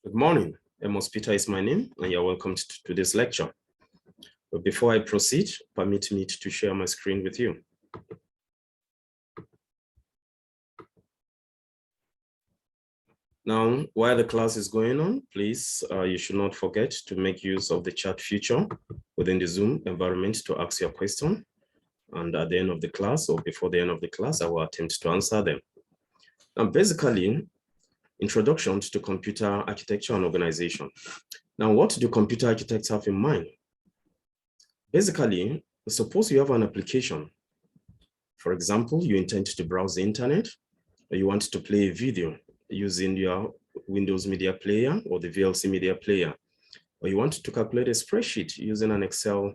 Good morning. Amos Peter is my name, and you're welcome to this lecture. But before I proceed, permit me to share my screen with you. Now, while the class is going on, please, you should not forget to make use of the chat feature within the Zoom environment to ask your question. And at the end of the class or before the end of the class, I will attempt to answer them. Now, basically, introduction to computer architecture and organization. Now, what do computer architects have in mind? Basically, suppose you have an application. For example, you intend to browse the internet, or you want to play a video using your Windows Media Player or the VLC Media Player, or you want to calculate a spreadsheet using an Excel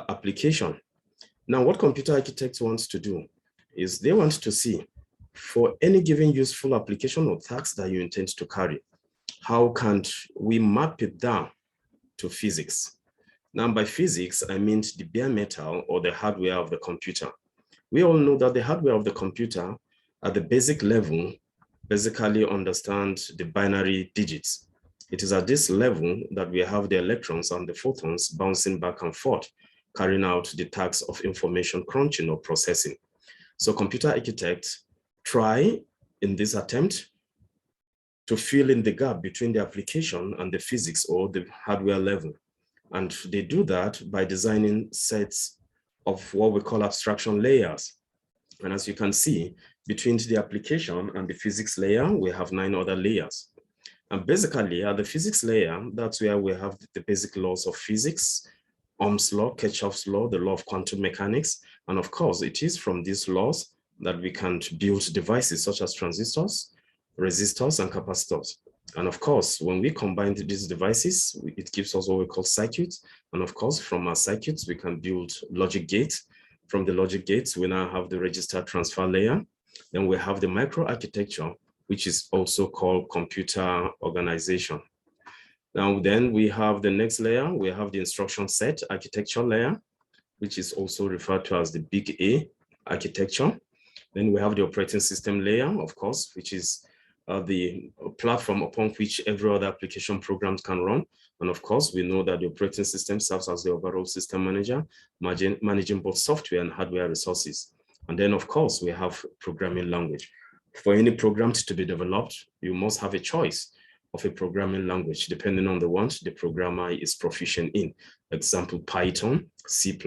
application. Now, what computer architects want to do is they want to see for any given useful application or task that you intend to carry, how can we map it down to physics? Now, by physics, I mean the bare metal or the hardware of the computer. We all know that the hardware of the computer at the basic level basically understand the binary digits. It is at this level that we have the electrons and the photons bouncing back and forth, carrying out the tasks of information crunching or processing. So computer architects try in this attempt to fill in the gap between the application and the physics or the hardware level. And they do that by designing sets of what we call abstraction layers. And as you can see, between the application and the physics layer, we have 9 other layers. And basically, at the physics layer, that's where we have the basic laws of physics, Ohm's law, Kirchhoff's law, the law of quantum mechanics. And of course, it is from these laws that we can build devices such as transistors, resistors, and capacitors. And of course, when we combine these devices, it gives us what we call circuits. And of course, from our circuits, we can build logic gates. From the logic gates, we now have the register transfer layer. Then we have the microarchitecture, which is also called computer organization. Now, then we have the next layer. We have the instruction set architecture layer, which is also referred to as the big A architecture. Then we have the operating system layer, of course, which is the platform upon which every other application program can run. And of course, we know that the operating system serves as the overall system manager, managing both software and hardware resources. And then, of course, we have programming language. For any program to be developed, you must have a choice of a programming language, depending on the one the programmer is proficient in. Example, Python, C++,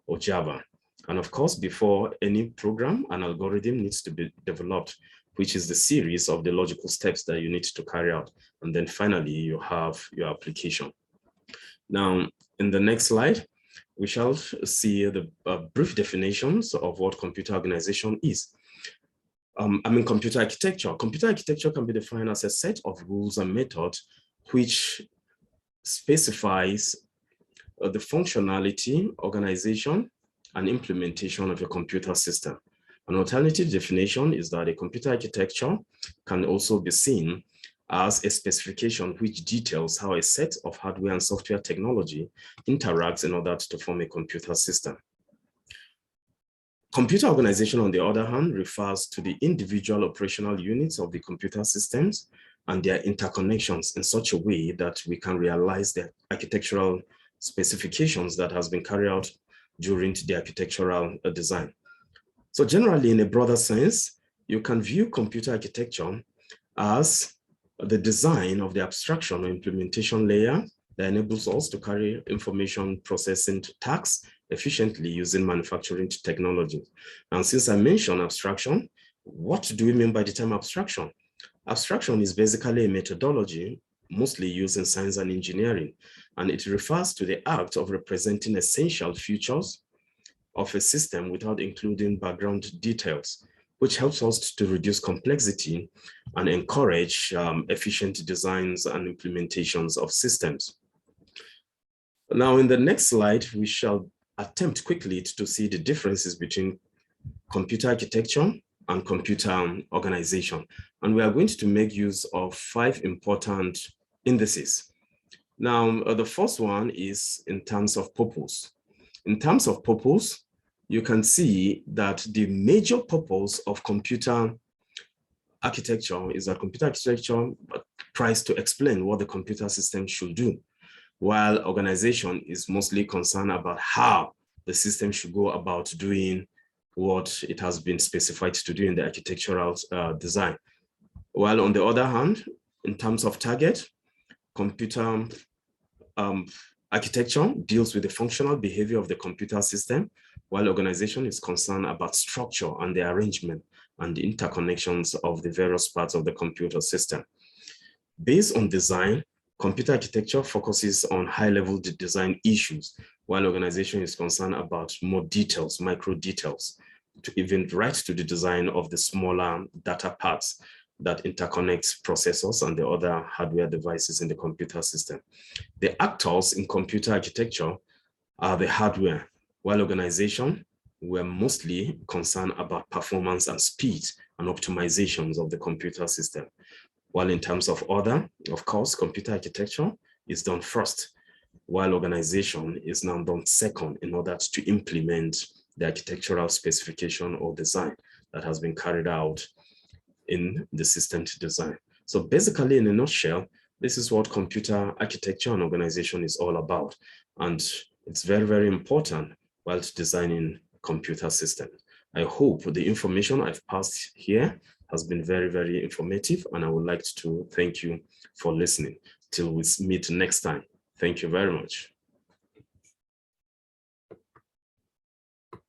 or Java. And of course, before any program, an algorithm needs to be developed, which is the series of the logical steps that you need to carry out. And then finally, you have your application. Now, in the next slide, we shall see the brief definitions of what computer organization is. Computer architecture. Computer architecture can be defined as a set of rules and methods which specifies the functionality, organization, and implementation of a computer system. An alternative definition is that a computer architecture can also be seen as a specification which details how a set of hardware and software technology interacts in order to form a computer system. Computer organization, on the other hand, refers to the individual operational units of the computer systems and their interconnections in such a way that we can realize the architectural specifications that has been carried out during the architectural design. So generally, in a broader sense, you can view computer architecture as the design of the abstraction or implementation layer that enables us to carry information processing tasks efficiently using manufacturing technology. And since I mentioned abstraction, what do we mean by the term abstraction? Abstraction is basically a methodology mostly used in science and engineering, and it refers to the act of representing essential features of a system without including background details, which helps us to reduce complexity and encourage efficient designs and implementations of systems. Now, in the next slide, we shall attempt quickly to see the differences between computer architecture and computer organization. And we are going to make use of 5 important indices. Now, the first one is in terms of purpose. In terms of purpose, you can see that the major purpose of computer architecture is that computer architecture tries to explain what the computer system should do, while organization is mostly concerned about how the system should go about doing what it has been specified to do in the architectural design. While on the other hand, in terms of target, computer architecture deals with the functional behavior of the computer system, while organization is concerned about structure and the arrangement and the interconnections of the various parts of the computer system. Based on design, computer architecture focuses on high-level design issues, while organization is concerned about more details, micro details, to even right to the design of the smaller data parts that interconnects processors and the other hardware devices in the computer system. The actors in computer architecture are the hardware, while organization were mostly concerned about performance and speed and optimizations of the computer system. While in terms of order, of course, computer architecture is done first, while organization is now done second in order to implement the architectural specification or design that has been carried out in the system to design. So basically, in a nutshell, this is what computer architecture and organization is all about. And it's very, very important while designing computer systems. I hope the information I've passed here has been very, very informative, and I would like to thank you for listening. Till we meet next time. Thank you very much.